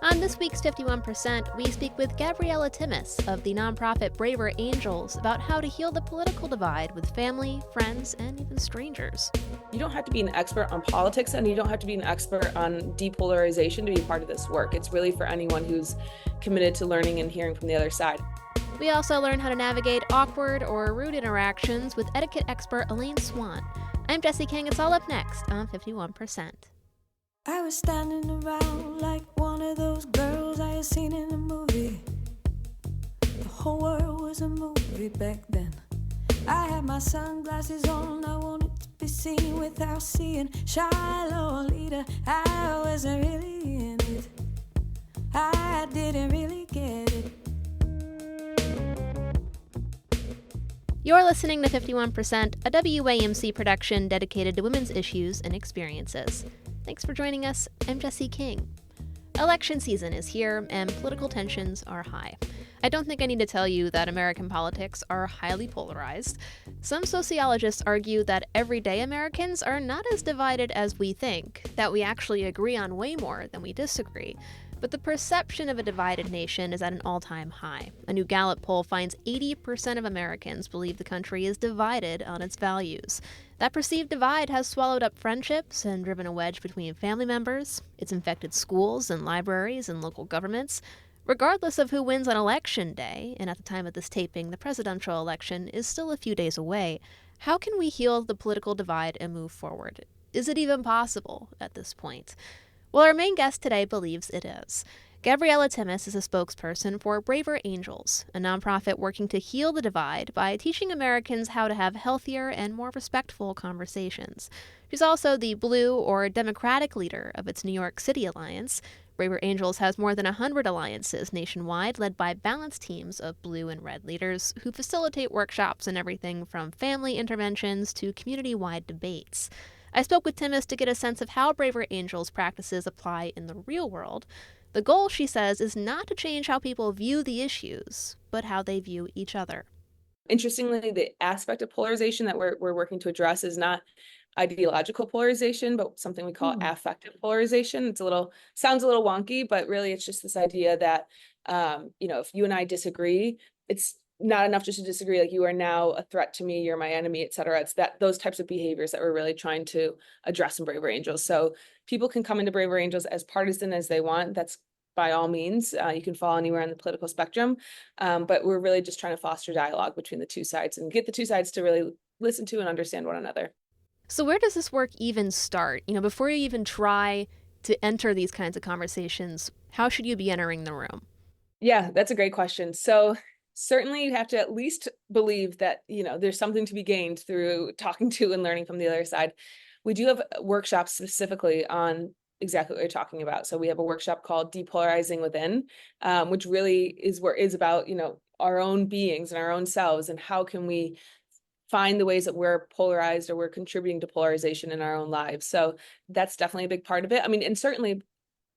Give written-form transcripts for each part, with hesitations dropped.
On this week's 51%, we speak with Gabriella Timmis of the nonprofit Braver Angels about how to heal the political divide with family, friends, and even strangers. You don't have to be an expert on politics, and you don't have to be an expert on depolarization to be part of this work. It's really for anyone who's committed to learning and hearing from the other side. We also learn how to navigate awkward or rude interactions with etiquette expert Elaine Swann. I'm Jessie King. It's all up next on 51%. I was standing around like one of those girls I had seen in a movie. The whole world was a movie back then. I had my sunglasses on, I wanted to be seen without seeing. Shy Lolita, I wasn't really in it. I didn't really get it. You're listening to 51%, a WAMC production dedicated to women's issues and experiences. Thanks for joining us. I'm Jessie King. Election season is here, and political tensions are high. I don't think I need to tell you that American politics are highly polarized. Some sociologists argue that everyday Americans are not as divided as we think, that we actually agree on way more than we disagree. But the perception of a divided nation is at an all-time high. A new Gallup poll finds 80% of Americans believe the country is divided on its values. That perceived divide has swallowed up friendships and driven a wedge between family members. It's infected schools and libraries and local governments. Regardless of who wins on Election Day, and at the time of this taping, the presidential election is still a few days away, how can we heal the political divide and move forward? Is it even possible at this point? Well, our main guest today believes it is. Gabriella Timmis is a spokesperson for Braver Angels, a nonprofit working to heal the divide by teaching Americans how to have healthier and more respectful conversations. She's also the blue or Democratic leader of its New York City alliance. Braver Angels has more than 100 alliances nationwide, led by balanced teams of blue and red leaders who facilitate workshops in everything from family interventions to community-wide debates. I spoke with Timmis to get a sense of how Braver Angels practices apply in the real world. The goal, she says, is not to change how people view the issues, but how they view each other. Interestingly, the aspect of polarization that we're working to address is not ideological polarization, but something we call affective polarization. Sounds a little wonky, but really it's just this idea that, if you and I disagree, it's not enough just to disagree, like you are now a threat to me, you're my enemy, et cetera. It's those types of behaviors that we're really trying to address in Braver Angels. So people can come into Braver Angels as partisan as they want. That's by all means. You can fall anywhere on the political spectrum. But we're really just trying to foster dialogue between the two sides and get the two sides to really listen to and understand one another. So where does this work even start? Before you even try to enter these kinds of conversations, how should you be entering the room? Yeah, that's a great question. So certainly you have to at least believe that, there's something to be gained through talking to and learning from the other side. We do have workshops specifically on exactly what you're talking about. So we have a workshop called Depolarizing Within, which really is about, our own beings and our own selves, and how can we find the ways that we're polarized or we're contributing to polarization in our own lives. So that's definitely a big part of it. I mean, and certainly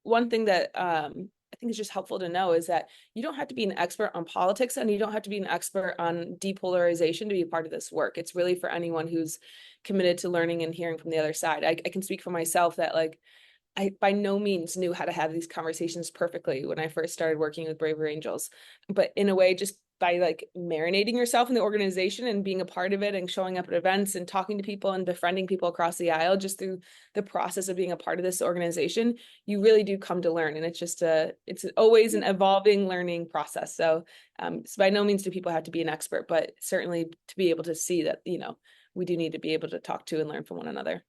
one thing that I think is just helpful to know is that you don't have to be an expert on politics, and you don't have to be an expert on depolarization to be a part of this work. It's really for anyone who's committed to learning and hearing from the other side. I can speak for myself that I by no means knew how to have these conversations perfectly when I first started working with Braver Angels, but in a way, just by marinating yourself in the organization and being a part of it and showing up at events and talking to people and befriending people across the aisle, just through the process of being a part of this organization, you really do come to learn. And it's just it's always an evolving learning process. So by no means do people have to be an expert, but certainly to be able to see that, we do need to be able to talk to and learn from one another.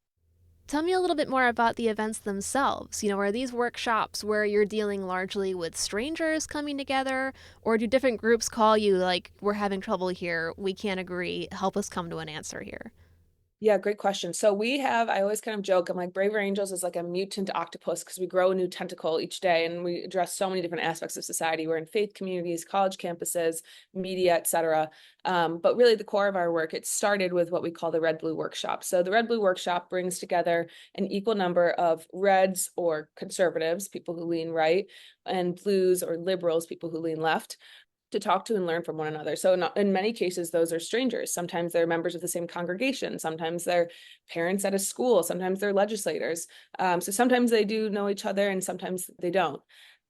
Tell me a little bit more about the events themselves. Are these workshops where you're dealing largely with strangers coming together, or do different groups call you like, we're having trouble here, we can't agree, help us come to an answer here? Yeah, great question. So I always kind of joke, I'm like, Braver Angels is like a mutant octopus because we grow a new tentacle each day and we address so many different aspects of society. We're in faith communities, college campuses, media, et cetera. But really the core of our work, it started with what we call the Red Blue Workshop. So the Red Blue Workshop brings together an equal number of reds or conservatives, people who lean right, and blues or liberals, people who lean left, to talk to and learn from one another. So in many cases, those are strangers. Sometimes they're members of the same congregation. Sometimes they're parents at a school. Sometimes they're legislators. So sometimes they do know each other and sometimes they don't.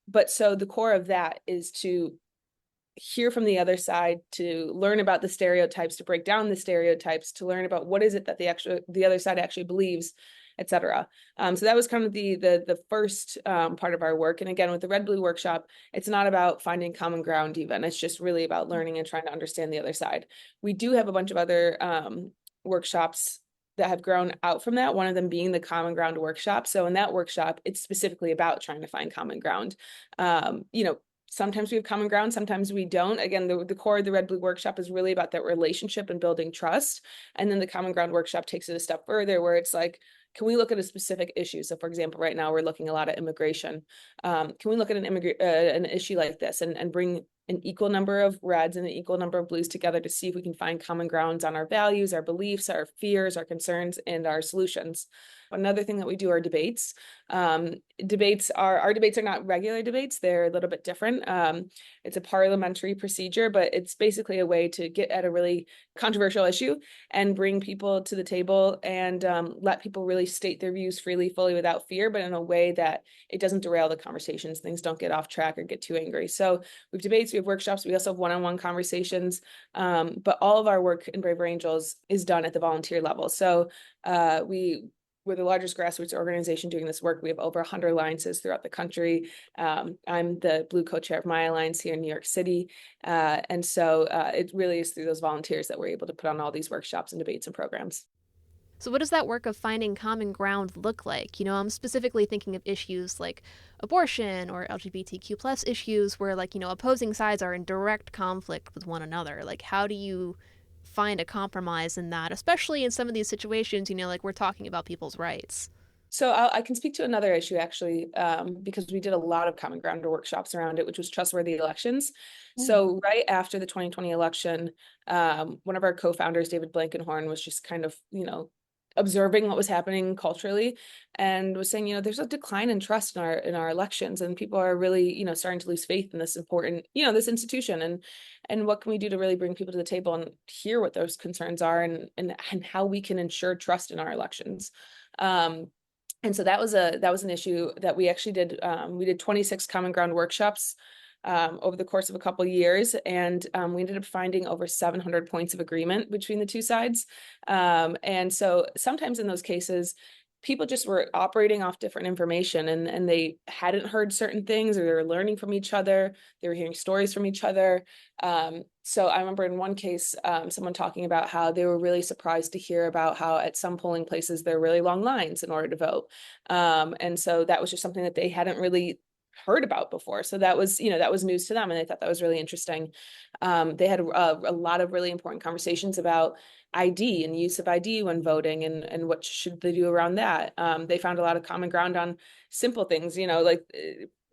But so the core of that is to hear from the other side, to learn about the stereotypes, to break down the stereotypes, to learn about what is it that the other side actually believes, etc. So that was kind of the first part of our work. And again, with the Red Blue workshop, it's not about finding common ground even. It's just really about learning and trying to understand the other side. We do have a bunch of other workshops that have grown out from that, one of them being the Common Ground workshop. So in that workshop, it's specifically about trying to find common ground. Sometimes we have common ground, sometimes we don't. Again, the core of the Red Blue workshop is really about that relationship and building trust. And then the Common Ground workshop takes it a step further, where it's like, can we look at a specific issue? So for example, right now we're looking a lot at immigration. Can we look at an issue like this and bring an equal number of reds and an equal number of blues together to see if we can find common grounds on our values, our beliefs, our fears, our concerns, and our solutions. Another thing that we do are debates. Our debates are not regular debates. They're a little bit different. It's a parliamentary procedure, but it's basically a way to get at a really controversial issue and bring people to the table and let people really state their views freely, fully, without fear, but in a way that it doesn't derail the conversations. Things don't get off track or get too angry. So we have debates, we have workshops, we also have one-on-one conversations, but all of our work in Braver Angels is done at the volunteer level. So we're the largest grassroots organization doing this work. We have over 100 alliances throughout the country. I'm the Blue co-chair of my alliance here in New York City. And so it really is through those volunteers that we're able to put on all these workshops and debates and programs. So what does that work of finding common ground look like? I'm specifically thinking of issues like abortion or LGBTQ plus issues where opposing sides are in direct conflict with one another. Like, how do you find a compromise in that, especially in some of these situations, like we're talking about people's rights? So I can speak to another issue actually, because we did a lot of common ground workshops around it, which was trustworthy elections. So right after the 2020 election, one of our co-founders, David Blankenhorn, was just kind of, observing what was happening culturally and was saying, there's a decline in trust in our elections, and people are really, starting to lose faith in this important, this institution, and what can we do to really bring people to the table and hear what those concerns are and how we can ensure trust in our elections. And so that was an issue that we actually did. We did 26 common ground workshops over the course of a couple of years, and we ended up finding over 700 points of agreement between the two sides. And so sometimes in those cases, people just were operating off different information, and they hadn't heard certain things, or they were learning from each other. They were hearing stories from each other. So I remember in one case, someone talking about how they were really surprised to hear about how at some polling places there are really long lines in order to vote. And so that was just something that they hadn't really heard about before. So that was news to them, and they thought that was really interesting. They had a lot of really important conversations about ID and use of ID when voting, and what should they do around that. They found a lot of common ground on simple things, like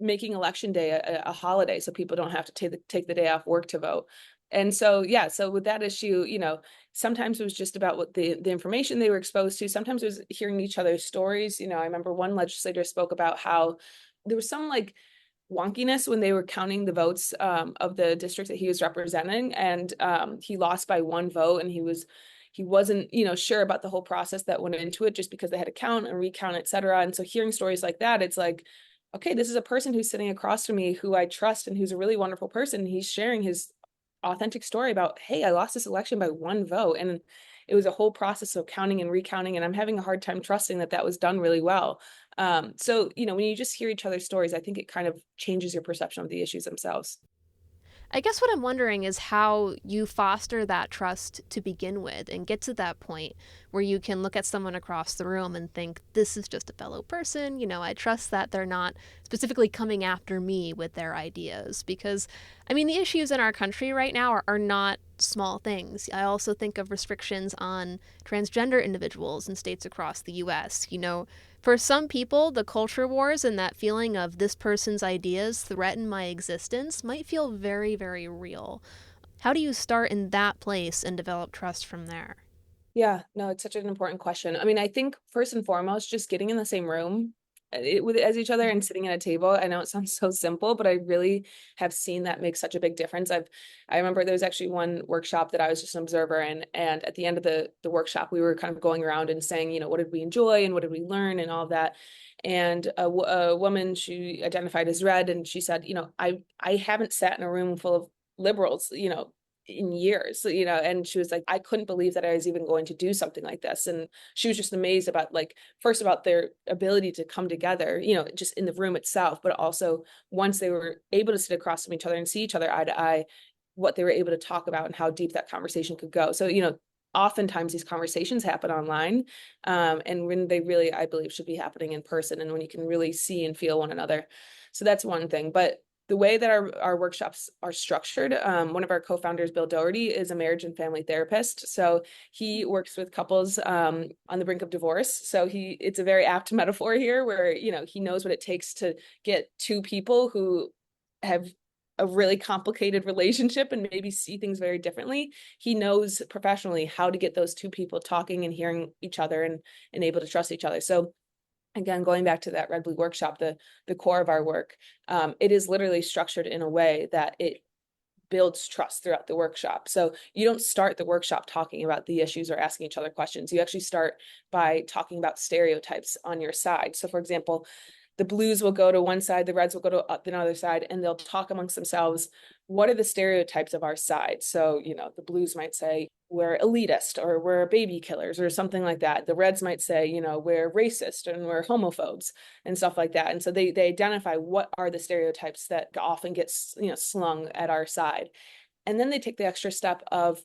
making election day a holiday so people don't have to take the day off work to vote. And so, so with that issue, sometimes it was just about what the information they were exposed to. Sometimes it was hearing each other's stories. I remember one legislator spoke about how there was some wonkiness when they were counting the votes of the district that he was representing, and he lost by one vote, and he wasn't sure about the whole process that went into it, just because they had to count and recount, etc. And so hearing stories like that, it's like, okay, this is a person who's sitting across from me who I trust and who's a really wonderful person. He's sharing his authentic story about, hey, I lost this election by one vote, and it was a whole process of counting and recounting, and I'm having a hard time trusting that was done really well. So, when you just hear each other's stories, I think it kind of changes your perception of the issues themselves. I guess what I'm wondering is how you foster that trust to begin with and get to that point where you can look at someone across the room and think, this is just a fellow person. I trust that they're not specifically coming after me with their ideas. Because, the issues in our country right now are not small things. I also think of restrictions on transgender individuals in states across the U.S. For some people, the culture wars and that feeling of this person's ideas threaten my existence might feel very, very real. How do you start in that place and develop trust from there? Yeah, no, it's such an important question. I think first and foremost, just getting in the same room as each other and sitting at a table. I know it sounds so simple, but I really have seen that make such a big difference. I remember there was actually one workshop that I was just an observer in, and at the end of the workshop, we were kind of going around and saying, what did we enjoy and what did we learn and all of that. And a woman, she identified as red, and she said, I haven't sat in a room full of liberals, in years, and she was like, I couldn't believe that I was even going to do something like this. And she was just amazed about, like, first about their ability to come together, just in the room itself, but also once they were able to sit across from each other and see each other eye to eye, what they were able to talk about and how deep that conversation could go. So, oftentimes these conversations happen online, and when they really, I believe, should be happening in person, and when you can really see and feel one another. So that's one thing. But the way that our workshops are structured, one of our co-founders, Bill Doherty, is a marriage and family therapist. So he works with couples on the brink of divorce. So it's a very apt metaphor here where, he knows what it takes to get two people who have a really complicated relationship and maybe see things very differently. He knows professionally how to get those two people talking and hearing each other and able to trust each other. So again, going back to that Red Blue workshop, the core of our work, it is literally structured in a way that it builds trust throughout the workshop. So you don't start the workshop talking about the issues or asking each other questions. You actually start by talking about stereotypes on your side. So for example, the blues will go to one side, the reds will go to the other side, and they'll talk amongst themselves. What are the stereotypes of our side? So, the blues might say, we're elitist, or we're baby killers, or something like that. The reds might say, we're racist and we're homophobes and stuff like that. And so they identify what are the stereotypes that often get, slung at our side. And then they take the extra step of,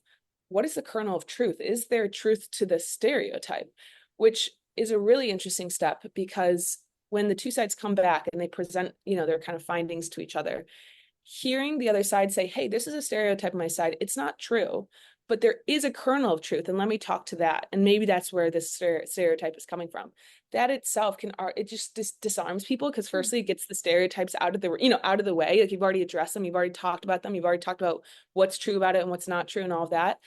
what is the kernel of truth? Is there truth to the stereotype? Which is a really interesting step, because when the two sides come back and they present, their kind of findings to each other, hearing the other side say, hey, this is a stereotype on my side. It's not true, but there is a kernel of truth. And let me talk to that. And maybe that's where this stereotype is coming from. That itself it just disarms people, because firstly, it gets the stereotypes out of the way. Like, you've already addressed them. You've already talked about them. You've already talked about what's true about it and what's not true and all of that.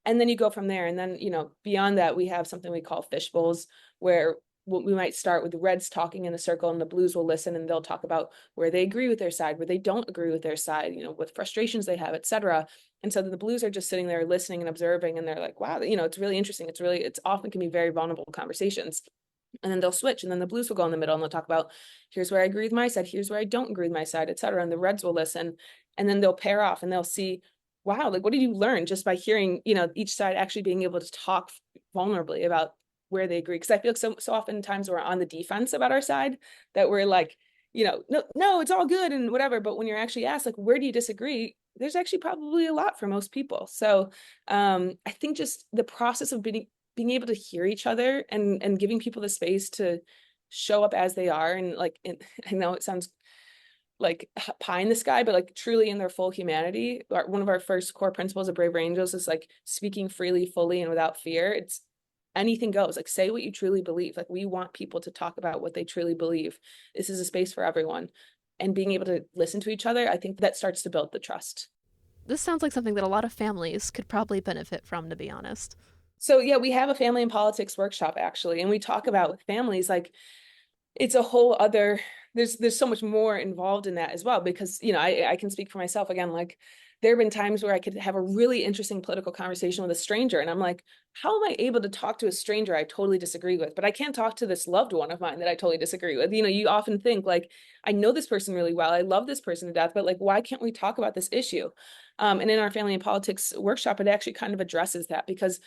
And then you go from there. And then, beyond that, we have something we call fish bowls, where we might start with the reds talking in a circle, and the blues will listen, and they'll talk about where they agree with their side, where they don't agree with their side, what frustrations they have, etc. And so the blues are just sitting there listening and observing, and they're like, wow, it's really interesting. It's often can be very vulnerable conversations. And then they'll switch, and then the blues will go in the middle, and they'll talk about, here's where I agree with my side, here's where I don't agree with my side, etc. And the reds will listen, and then they'll pair off, and they'll see, wow, like, what did you learn just by hearing, each side actually being able to talk vulnerably about where they agree. Because I feel like so oftentimes we're on the defense about our side, that we're like, no, it's all good and whatever. But when you're actually asked, like, where do you disagree? There's actually probably a lot for most people. So I think just the process of being able to hear each other and giving people the space to show up as they are. And like, I know it sounds like pie in the sky, but like truly in their full humanity. One of our first core principles of Braver Angels is like speaking freely, fully, and without fear. It's anything goes. Like, say what you truly believe. Like, we want people to talk about what they truly believe. This is a space for everyone. And being able to listen to each other, I think that starts to build the trust. This sounds like something that a lot of families could probably benefit from, to be honest. So yeah, we have a family and politics workshop, actually. And we talk about with families, like, it's a whole other, there's so much more involved in that as well, because, I can speak for myself again, like, there have been times where I could have a really interesting political conversation with a stranger, and I'm like, how am I able to talk to a stranger I totally disagree with? But I can't talk to this loved one of mine that I totally disagree with. You often think, like, I know this person really well, I love this person to death, but like, why can't we talk about this issue? And in our family and politics workshop, it actually kind of addresses that, because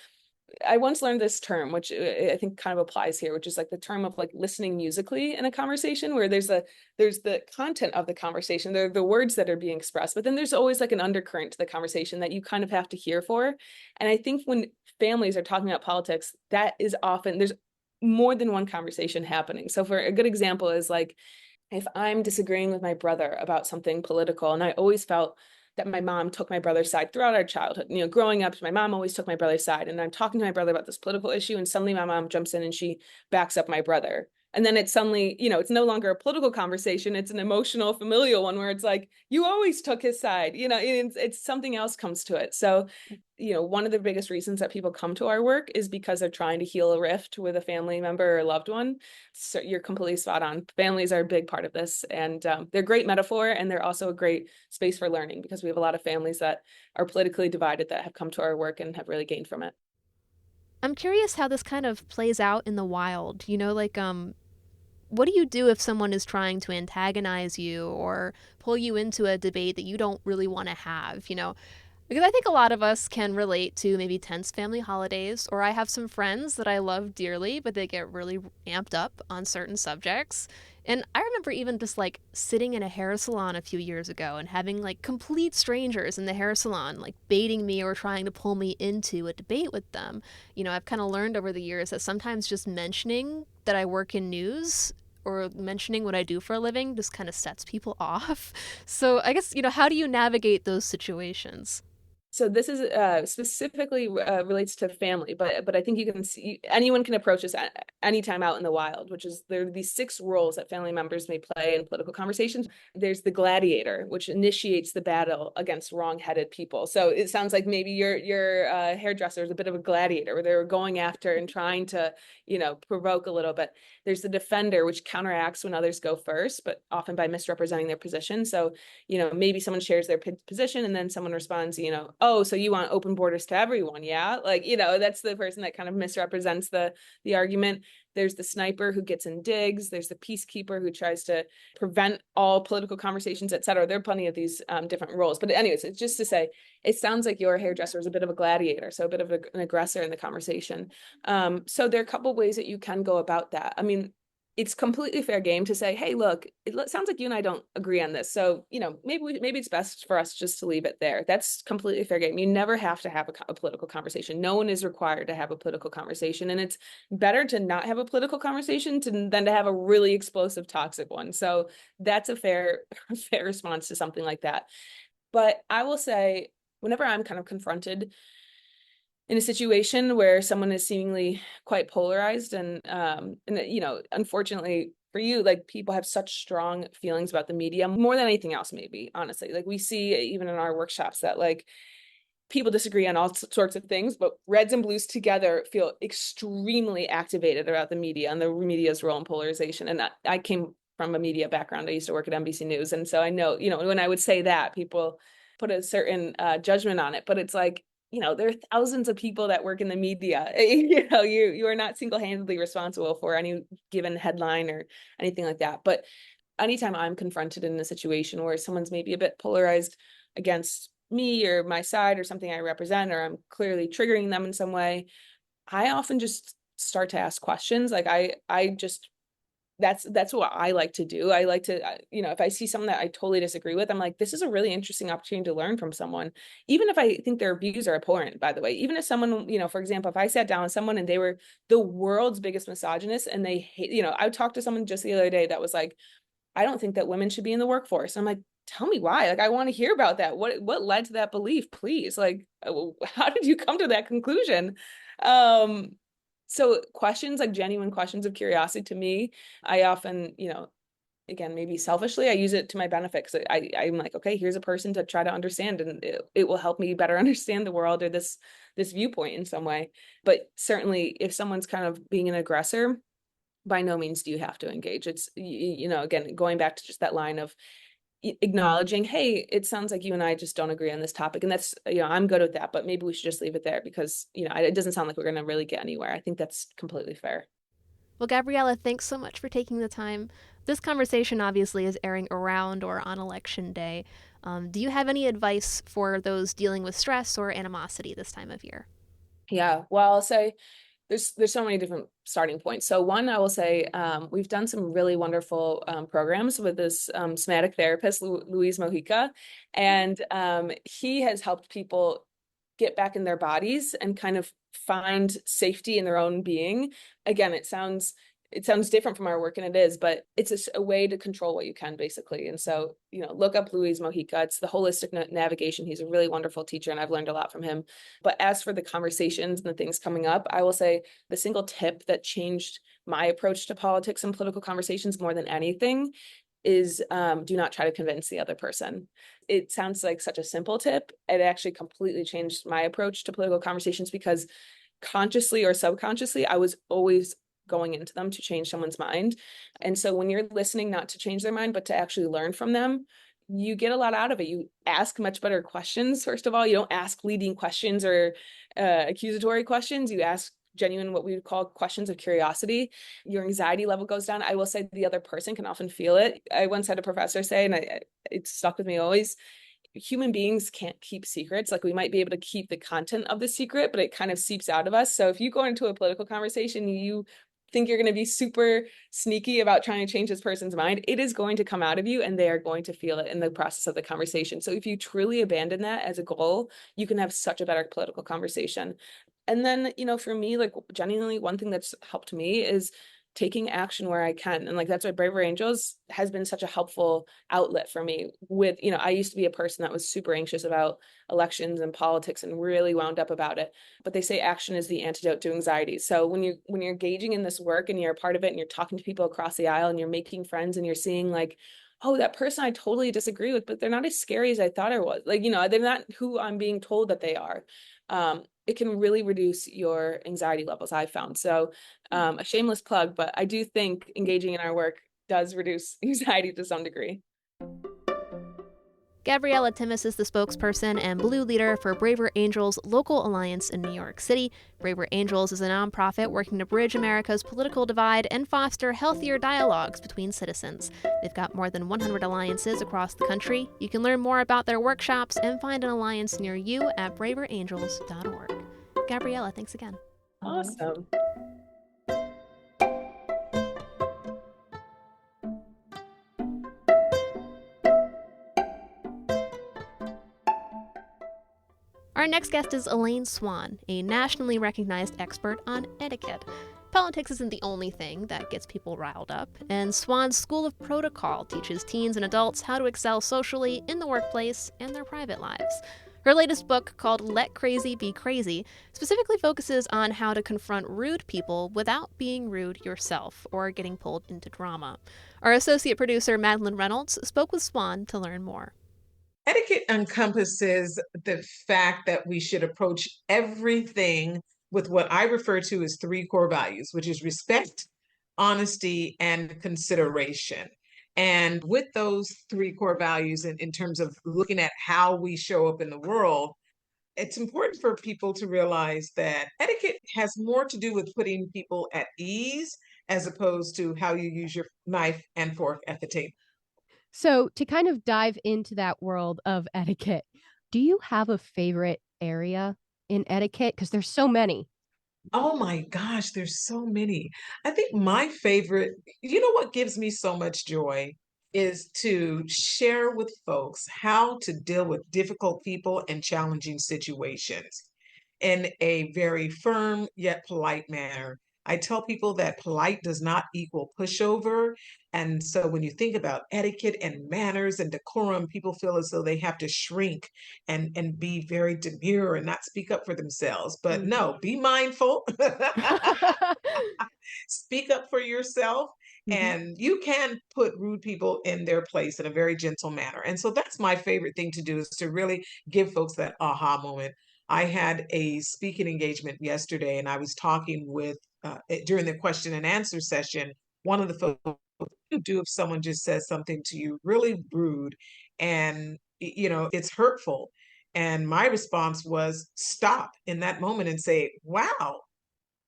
I once learned this term, which I think kind of applies here, which is like the term of like listening musically in a conversation, where there's the content of the conversation, there are the words that are being expressed, but then there's always like an undercurrent to the conversation that you kind of have to hear for. And I think when families are talking about politics, that is often, there's more than one conversation happening. So for a good example is like, if I'm disagreeing with my brother about something political, and I always felt that my mom took my brother's side throughout our childhood. Growing up, my mom always took my brother's side, and I'm talking to my brother about this political issue, and suddenly my mom jumps in and she backs up my brother. And then it's suddenly, it's no longer a political conversation. It's an emotional, familial one where it's like, you always took his side, it's something else comes to it. So, one of the biggest reasons that people come to our work is because they're trying to heal a rift with a family member or a loved one. So you're completely spot on. Families are a big part of this, and they're a great metaphor, and they're also a great space for learning because we have a lot of families that are politically divided that have come to our work and have really gained from it. I'm curious how this kind of plays out in the wild. What do you do if someone is trying to antagonize you or pull you into a debate that you don't really want to have, Because I think a lot of us can relate to maybe tense family holidays, or I have some friends that I love dearly, but they get really amped up on certain subjects. And I remember even just like sitting in a hair salon a few years ago and having like complete strangers in the hair salon, like baiting me or trying to pull me into a debate with them. I've kind of learned over the years that sometimes just mentioning that I work in news or mentioning what I do for a living just kind of sets people off. So I guess, how do you navigate those situations? So this is specifically relates to family, but I think you can see anyone can approach this at any time out in the wild, which is there are these 6 roles that family members may play in political conversations. There's the gladiator, which initiates the battle against wrong-headed people. So it sounds like maybe your hairdresser is a bit of a gladiator, where they're going after and trying to, provoke a little bit. There's the defender, which counteracts when others go first, but often by misrepresenting their position. So, maybe someone shares their position and then someone responds, oh, so you want open borders to everyone, yeah? Like, that's the person that kind of misrepresents the argument. There's the sniper who gets in digs. There's the peacekeeper who tries to prevent all political conversations, et cetera. There are plenty of these different roles. But anyways, it's just to say, it sounds like your hairdresser is a bit of a gladiator, so a bit of an aggressor in the conversation. So there are a couple ways that you can go about that. I mean, it's completely fair game to say, hey, look, it sounds like you and I don't agree on this. So, maybe it's best for us just to leave it there. That's completely fair game. You never have to have a political conversation. No one is required to have a political conversation. And it's better to not have a political conversation than to have a really explosive, toxic one. So that's a fair response to something like that. But I will say, whenever I'm kind of confronted in a situation where someone is seemingly quite polarized and unfortunately for you, like, people have such strong feelings about the media more than anything else, maybe, honestly. Like, we see even in our workshops that, like, people disagree on all sorts of things, but reds and blues together feel extremely activated about the media and the media's role in polarization. And I came from a media background. I used to work at NBC News. And so I know, when I would say that, people put a certain judgment on it, but it's like, there are thousands of people that work in the media. You are not single-handedly responsible for any given headline or anything like that. But anytime I'm confronted in a situation where someone's maybe a bit polarized against me or my side or something I represent, or I'm clearly triggering them in some way, I often just start to ask questions. Like, I just that's what I like to do. I like to, if I see someone that I totally disagree with, I'm like, this is a really interesting opportunity to learn from someone. Even if I think their views are abhorrent, by the way, even if someone, for example, if I sat down with someone and they were the world's biggest misogynist and they hate, I talked to someone just the other day that was like, I don't think that women should be in the workforce. I'm like, tell me why. Like, I want to hear about that. What led to that belief, please? Like, how did you come to that conclusion? So questions, like genuine questions of curiosity, to me, I often, again, maybe selfishly, I use it to my benefit, because I'm like, okay, here's a person to try to understand, and it will help me better understand the world or this viewpoint in some way. But certainly, if someone's kind of being an aggressor, by no means do you have to engage. It's, again, going back to just that line of acknowledging, hey, it sounds like you and I just don't agree on this topic. And that's, I'm good with that, but maybe we should just leave it there because, it doesn't sound like we're going to really get anywhere. I think that's completely fair. Well, Gabriella, thanks so much for taking the time. This conversation obviously is airing around or on election day. Do you have any advice for those dealing with stress or animosity this time of year? Yeah, well, I'll say there's so many different starting points. So one, I will say, we've done some really wonderful programs with this somatic therapist, Luis Mojica, and he has helped people get back in their bodies and kind of find safety in their own being. Again, it sounds it sounds different from our work, and it is, but it's a way to control what you can, basically. And so, look up Luis Mojica. It's the holistic navigation. He's a really wonderful teacher, and I've learned a lot from him. But as for the conversations and the things coming up, I will say the single tip that changed my approach to politics and political conversations more than anything is do not try to convince the other person. It sounds like such a simple tip. It actually completely changed my approach to political conversations, because consciously or subconsciously, I was always going into them to change someone's mind. And so when you're listening, not to change their mind, but to actually learn from them, you get a lot out of it. You ask much better questions. First of all, you don't ask leading questions or accusatory questions. You ask genuine, what we would call questions of curiosity. Your anxiety level goes down. I will say the other person can often feel it. I once had a professor say, and it stuck with me always, human beings can't keep secrets. Like, we might be able to keep the content of the secret, but it kind of seeps out of us. So if you go into a political conversation, you think you're going to be super sneaky about trying to change this person's mind, it is going to come out of you, and they are going to feel it in the process of the conversation. So if you truly abandon that as a goal, you can have such a better political conversation. And then, for me, like, genuinely, one thing that's helped me is taking action where I can. And like, that's why Braver Angels has been such a helpful outlet for me with, I used to be a person that was super anxious about elections and politics and really wound up about it. But they say action is the antidote to anxiety. So when you're engaging in this work and you're a part of it and you're talking to people across the aisle and you're making friends and you're seeing like, oh, that person I totally disagree with, but they're not as scary as I thought it was. Like, they're not who I'm being told that they are. It can really reduce your anxiety levels, I've found. So a shameless plug, but I do think engaging in our work does reduce anxiety to some degree. Gabriella Timmis is the spokesperson and Blue leader for Braver Angels Local Alliance in New York City. Braver Angels is a nonprofit working to bridge America's political divide and foster healthier dialogues between citizens. They've got more than 100 alliances across the country. You can learn more about their workshops and find an alliance near you at braverangels.org. Gabriella, thanks again. Awesome. Our next guest is Elaine Swann, a nationally recognized expert on etiquette. Politics isn't the only thing that gets people riled up, and Swann's School of Protocol teaches teens and adults how to excel socially in the workplace and their private lives. Her latest book, called Let Crazy Be Crazy, specifically focuses on how to confront rude people without being rude yourself or getting pulled into drama. Our associate producer, Madeleine Reynolds, spoke with Swann to learn more. Etiquette encompasses the fact that we should approach everything with what I refer to as 3 core values, which is respect, honesty, and consideration. And with those 3 core values, in terms of looking at how we show up in the world, it's important for people to realize that etiquette has more to do with putting people at ease as opposed to how you use your knife and fork at the table. So, to kind of dive into that world of etiquette, do you have a favorite area in etiquette? Because there's so many. Oh my gosh, there's so many. I think my favorite, what gives me so much joy is to share with folks how to deal with difficult people and challenging situations in a very firm yet polite manner. I tell people that polite does not equal pushover. And so when you think about etiquette and manners and decorum, people feel as though they have to shrink and be very demure and not speak up for themselves. But no, be mindful. Speak up for yourself. And you can put rude people in their place in a very gentle manner. And so that's my favorite thing to do, is to really give folks that aha moment. I had a speaking engagement yesterday, and I was talking with, during the question and answer session, one of the folks, you do if someone just says something to you really rude and, it's hurtful. And my response was stop in that moment and say, wow,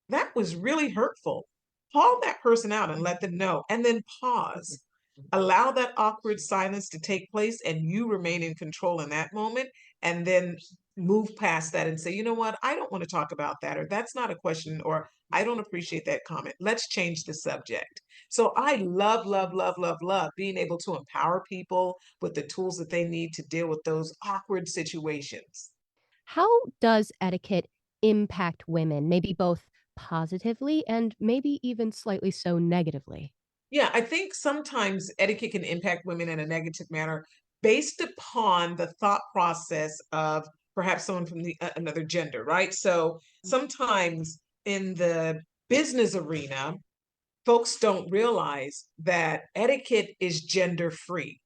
that was really hurtful. Call that person out and let them know, and then pause. Allow that awkward silence to take place, and you remain in control in that moment, and then move past that and say, you know what, I don't want to talk about that, or that's not a question, or I don't appreciate that comment. Let's change the subject. So I love, love, love, love, love being able to empower people with the tools that they need to deal with those awkward situations. How does etiquette impact women, maybe both positively and maybe even slightly so negatively? Yeah, I think sometimes etiquette can impact women in a negative manner based upon the thought process of perhaps someone from another gender, right? So sometimes in the business arena, folks don't realize that etiquette is gender free.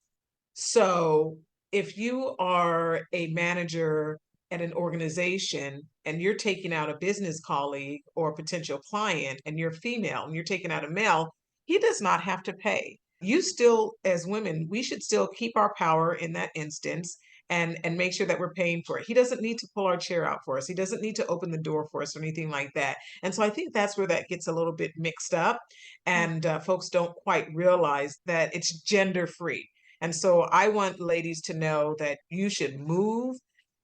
So if you are a manager at an organization and you're taking out a business colleague or potential client and you're female and you're taking out a male, he does not have to pay. You still, as women, we should still keep our power in that instance and make sure that we're paying for it. He doesn't need to pull our chair out for us. He doesn't need to open the door for us or anything like that. And so I think that's where that gets a little bit mixed up, and folks don't quite realize that it's gender free. And so I want ladies to know that you should move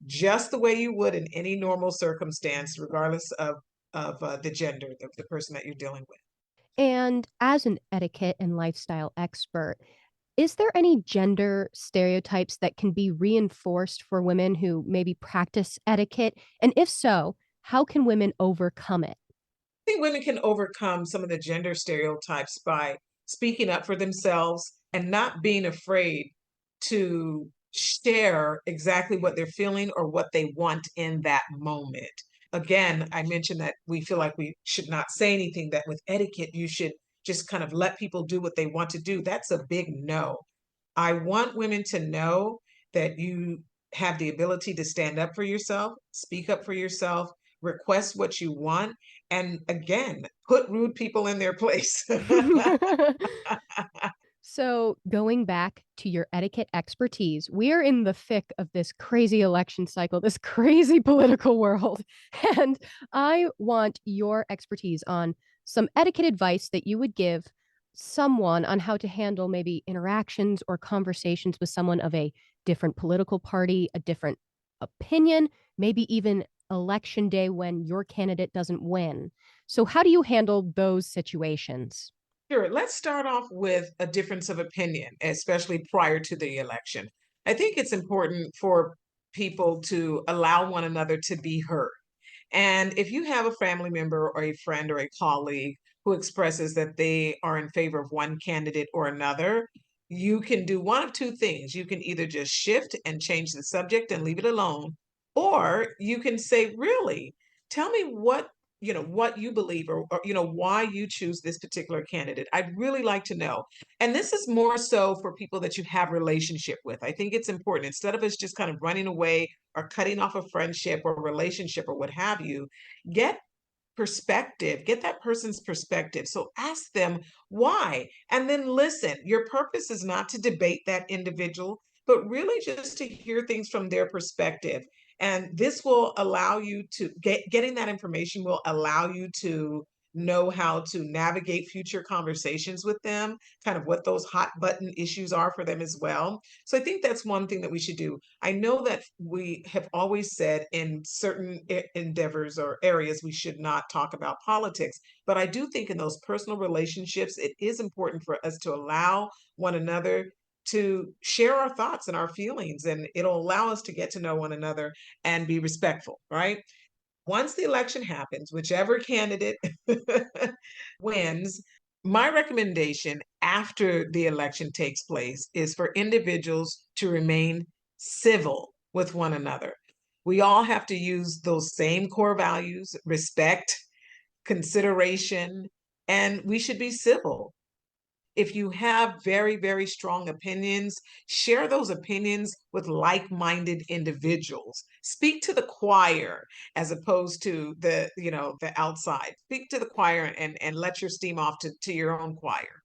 just the way you would in any normal circumstance, regardless of the gender of the person that you're dealing with. And as an etiquette and lifestyle expert, is there any gender stereotypes that can be reinforced for women who maybe practice etiquette? And if so, how can women overcome it? Think women can overcome some of the gender stereotypes by speaking up for themselves and not being afraid to share exactly what they're feeling or what they want in that moment. Again, I mentioned that we feel like we should not say anything, that with etiquette, you should just kind of let people do what they want to do. That's a big no. I want women to know that you have the ability to stand up for yourself, speak up for yourself, request what you want, and again, put rude people in their place. So, going back to your etiquette expertise, we are in the thick of this crazy election cycle, this crazy political world. And I want your expertise on some etiquette advice that you would give someone on how to handle maybe interactions or conversations with someone of a different political party, a different opinion, maybe even election day when your candidate doesn't win. So, how do you handle those situations? Sure. Let's start off with a difference of opinion, especially prior to the election. I think it's important for people to allow one another to be heard. And if you have a family member or a friend or a colleague who expresses that they are in favor of one candidate or another, you can do one of two things. You can either just shift and change the subject and leave it alone, or you can say, really, tell me what you believe, or why you choose this particular candidate. I'd really like to know. And this is more so for people that you have relationship with. I think it's important, instead of us just kind of running away or cutting off a friendship or relationship or what have you, get perspective, get that person's perspective. So ask them why, and then listen. Your purpose is not to debate that individual, but really just to hear things from their perspective. And this will allow you to getting that information will allow you to know how to navigate future conversations with them, kind of what those hot button issues are for them as well. So I think that's one thing that we should do. I know that we have always said in certain endeavors or areas we should not talk about politics, but I do think in those personal relationships, it is important for us to allow one another to share our thoughts and our feelings, and it'll allow us to get to know one another and be respectful, right? Once the election happens, whichever candidate wins, my recommendation after the election takes place is for individuals to remain civil with one another. We all have to use those same core values: respect, consideration, and we should be civil. If you have very, very strong opinions, share those opinions with like-minded individuals. Speak to the choir as opposed to the outside. Speak to the choir and let your steam off to your own choir.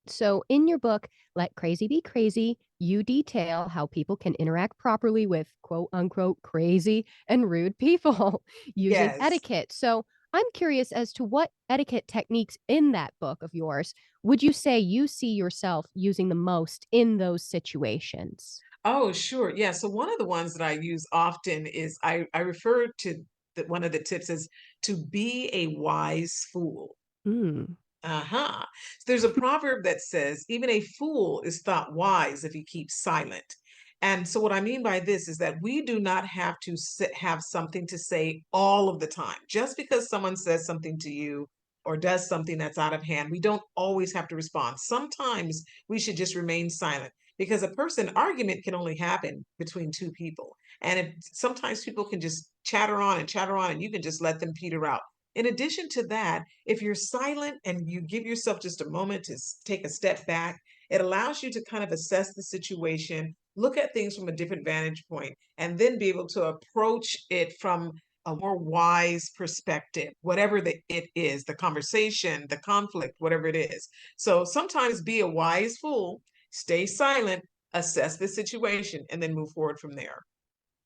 So, in your book, Let Crazy Be Crazy, you detail how people can interact properly with quote unquote crazy and rude people using Yes. etiquette. So, I'm curious as to what etiquette techniques in that book of yours would you say you see yourself using the most in those situations? Oh, sure. Yeah. So one of the ones that I use often is I refer to one of the tips is to be a wise fool. Mm. Uh-huh. There's a proverb that says, even a fool is thought wise if he keeps silent. And so what I mean by this is that we do not have to have something to say all of the time. Just because someone says something to you or does something that's out of hand, we don't always have to respond. Sometimes we should just remain silent because a person argument can only happen between two people. And if sometimes people can just chatter on and you can just let them peter out. In addition to that, if you're silent and you give yourself just a moment to take a step back, it allows you to kind of assess the situation, look at things from a different vantage point, and then be able to approach it from a more wise perspective, whatever it is, the conversation, the conflict, whatever it is. So sometimes be a wise fool, stay silent, assess the situation, and then move forward from there.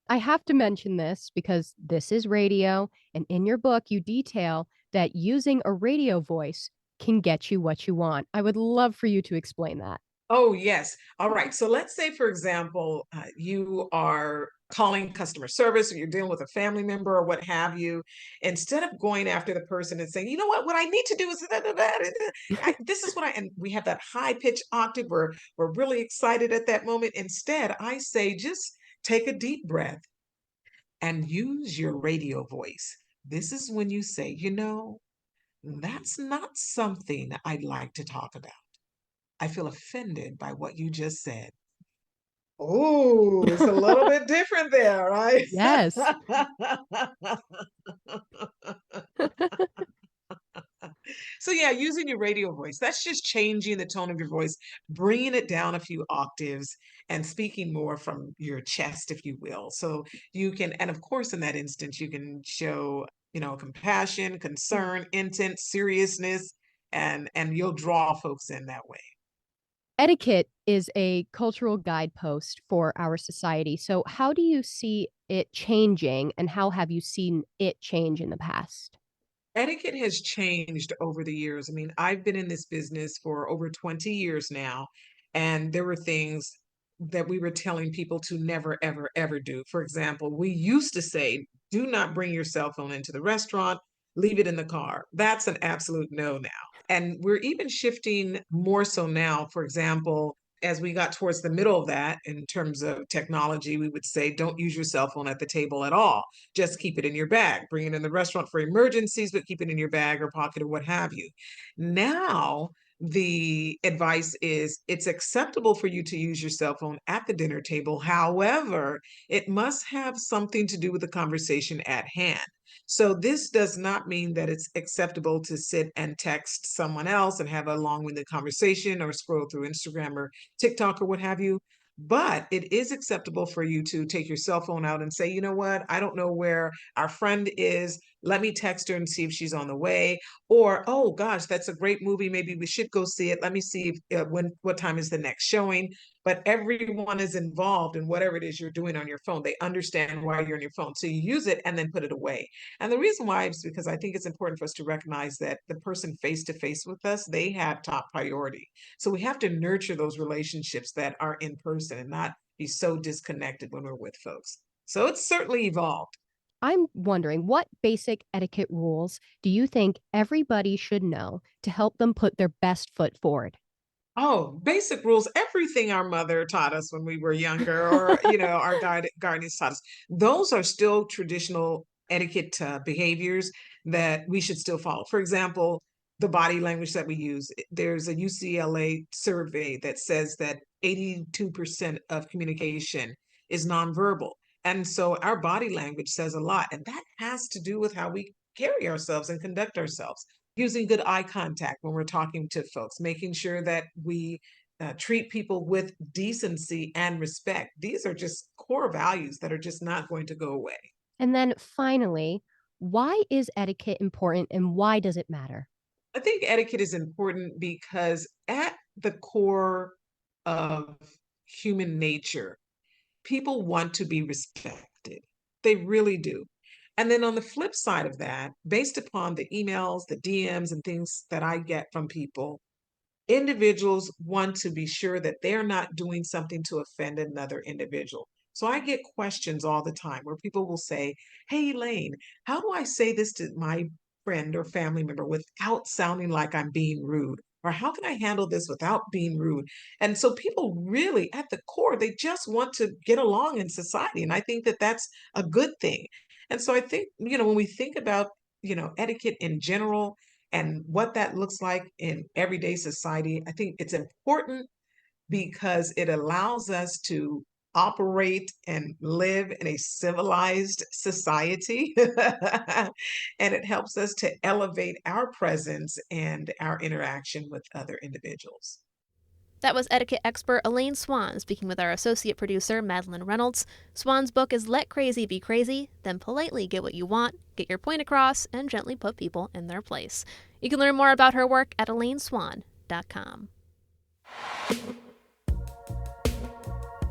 I have to mention this because this is radio, and in your book, you detail that using a radio voice can get you what you want. I would love for you to explain that. Oh, yes. All right. So let's say, for example, you are calling customer service or you're dealing with a family member or what have you. Instead of going after the person and saying, you know what I need to do is this is what and we have that high pitched octave where we're really excited at that moment. Instead, I say, just take a deep breath and use your radio voice. This is when you say, that's not something I'd like to talk about. I feel offended by what you just said. Oh, it's a little bit different there, right? Yes. So yeah, using your radio voice, that's just changing the tone of your voice, bringing it down a few octaves and speaking more from your chest, if you will. So you can, and of course, in that instance, you can show, compassion, concern, intent, seriousness, and you'll draw folks in that way. Etiquette is a cultural guidepost for our society. So, how do you see it changing, and how have you seen it change in the past? Etiquette has changed over the years. I mean, I've been in this business for over 20 years now, and there were things that we were telling people to never, ever, ever do. For example, we used to say, do not bring your cell phone into the restaurant, leave it in the car. That's an absolute no now. And we're even shifting more so now. For example, as we got towards the middle of that, in terms of technology, we would say, don't use your cell phone at the table at all. Just keep it in your bag. Bring it in the restaurant for emergencies, but keep it in your bag or pocket or what have you. Now, the advice is it's acceptable for you to use your cell phone at the dinner table. However, it must have something to do with the conversation at hand. So this does not mean that it's acceptable to sit and text someone else and have a long-winded conversation or scroll through Instagram or TikTok or what have you. But it is acceptable for you to take your cell phone out and say, you know what, I don't know where our friend is. Let me text her and see if she's on the way. Or, oh gosh, that's a great movie. Maybe we should go see it. Let me see if, what time is the next showing. But everyone is involved in whatever it is you're doing on your phone. They understand why you're on your phone. So you use it and then put it away. And the reason why is because I think it's important for us to recognize that the person face to face with us, they have top priority. So we have to nurture those relationships that are in person and not be so disconnected when we're with folks. So it's certainly evolved. I'm wondering, what basic etiquette rules do you think everybody should know to help them put their best foot forward? Oh, basic rules, everything our mother taught us when we were younger, or, our guardians taught us. Those are still traditional etiquette behaviors that we should still follow. For example, the body language that we use. There's a UCLA survey that says that 82% of communication is nonverbal. And so our body language says a lot, and that has to do with how we carry ourselves and conduct ourselves, using good eye contact when we're talking to folks, making sure that we treat people with decency and respect. These are just core values that are just not going to go away. And then finally, why is etiquette important and why does it matter? I think etiquette is important because at the core of human nature, people want to be respected. They really do. And then on the flip side of that, based upon the emails, the DMs, and things that I get from people, individuals want to be sure that they're not doing something to offend another individual. So I get questions all the time where people will say, hey, Elaine, how do I say this to my friend or family member without sounding like I'm being rude? Or how can I handle this without being rude? And so people really, at the core, they just want to get along in society. And I think that that's a good thing. And so I think, when we think about, etiquette in general and what that looks like in everyday society, I think it's important because it allows us to operate and live in a civilized society. And it helps us to elevate our presence and our interaction with other individuals. That was etiquette expert Elaine Swann speaking with our associate producer, Madeleine Reynolds. Swann's book is Let Crazy Be Crazy, then politely get what you want, get your point across, and gently put people in their place. You can learn more about her work at elaineswann.com.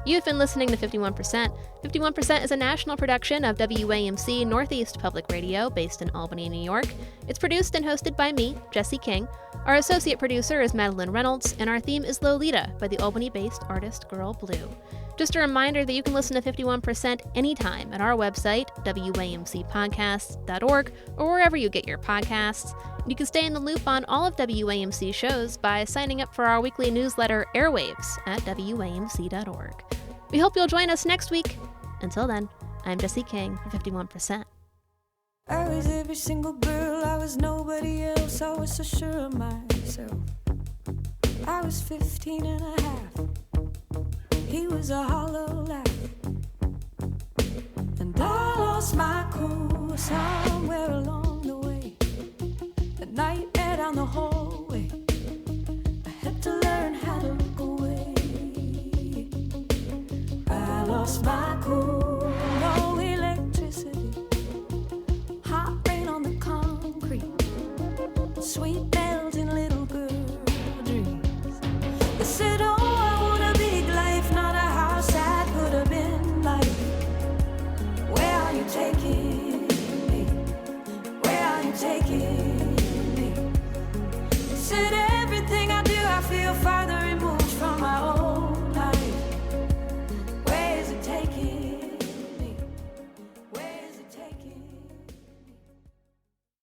You've been listening to 51%. 51% is a national production of WAMC Northeast Public Radio based in Albany, New York. It's produced and hosted by me, Jesse King. Our associate producer is Madeleine Reynolds, and our theme is Lolita by the Albany-based artist Girl Blue. Just a reminder that you can listen to 51% anytime at our website, wamcpodcasts.org, or wherever you get your podcasts. You can stay in the loop on all of WAMC shows by signing up for our weekly newsletter, Airwaves, at wamc.org. We hope you'll join us next week. Until then, I'm Jesse King for 51%. I was every single girl, I was nobody else, I was so sure of myself. I was 15 and a half, he was a hollow laugh. And I lost my cool somewhere along the way. The nightmare down the hallway, I had to learn how to look away. I lost my cool